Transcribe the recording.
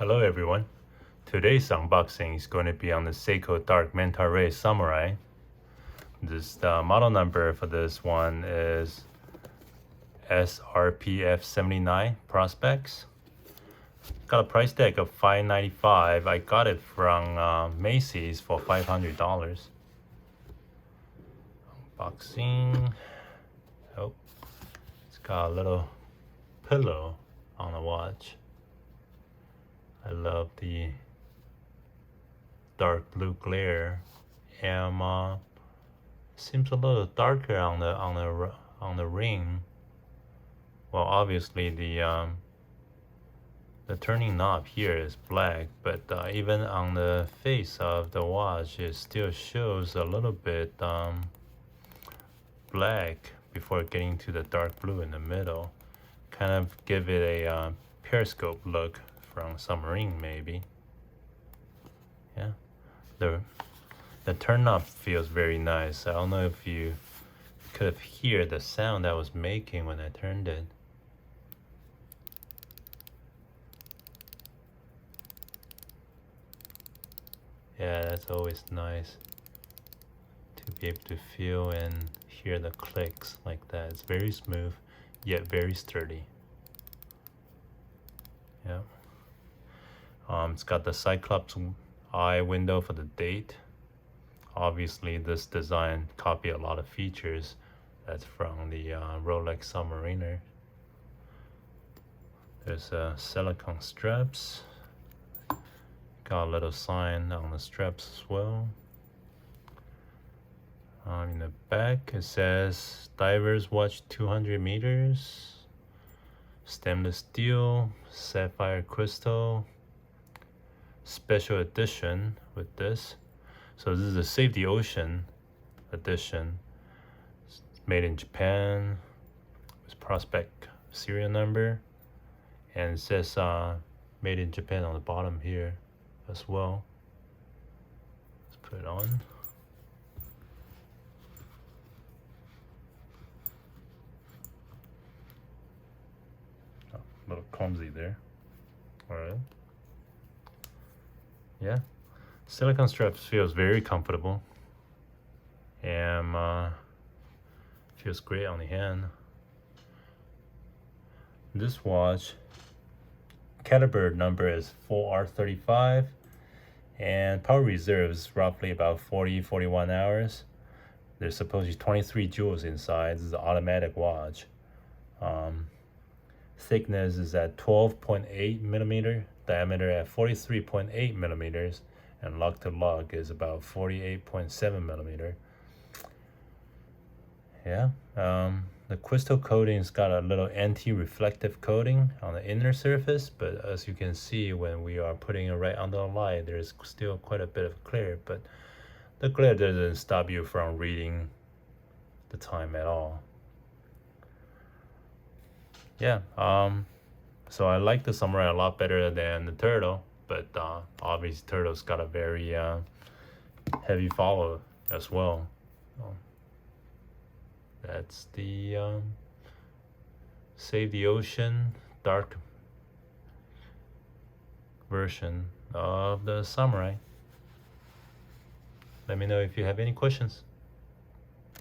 Hello everyone. Today's unboxing is going to be on the Seiko Dark Manta Ray Samurai. The model number for this one is SRPF79 Prospex. Got a price tag of $595. I got it from Macy's for $500. Unboxing. Oh, it's got a little pillow on the watch. I love the dark blue glare, and seems a little darker on the ring. Well, obviously the turning knob here is black, but even on the face of the watch, it still shows a little bit black before getting to the dark blue in the middle. Kind of give it a periscope look from submarine maybe. Yeah, the turn knob feels very nice. I don't know if you could hear the sound I was making when I turned it. Yeah, that's always nice to be able to feel and hear the clicks like that. It's very smooth yet very sturdy. Yeah. It's got the Cyclops eye window for the date. Obviously this design copied a lot of features that's from the Rolex Submariner. There's silicone straps. Got a little sign on the straps as well. In the back it says Divers Watch 200 meters. Stainless steel, sapphire crystal. Special edition with this. So this is a Save the Ocean edition. It's made in Japan with Prospex serial number, and it says made in Japan on the bottom here as well. Let's put it on. Oh, a little clumsy there. All right. Yeah, silicone straps feels very comfortable and feels great on the hand. This watch caliber number is 4R35 and power reserve is roughly about 41 hours. There's supposedly 23 jewels inside. This is an automatic watch. Thickness is at 12.8 millimeter, diameter at 43.8 millimeters, and lug to lug is about 48.7 millimeter. Yeah, the crystal coating's got a little anti-reflective coating on the inner surface, but as you can see when we are putting it right under the light, there's still quite a bit of glare, but the glare doesn't stop you from reading the time at all. Yeah, so I like the Samurai a lot better than the Turtle, but obviously Turtle's got a very heavy follow as well. That's the Save the Ocean dark version of the Samurai. Let me know if you have any questions.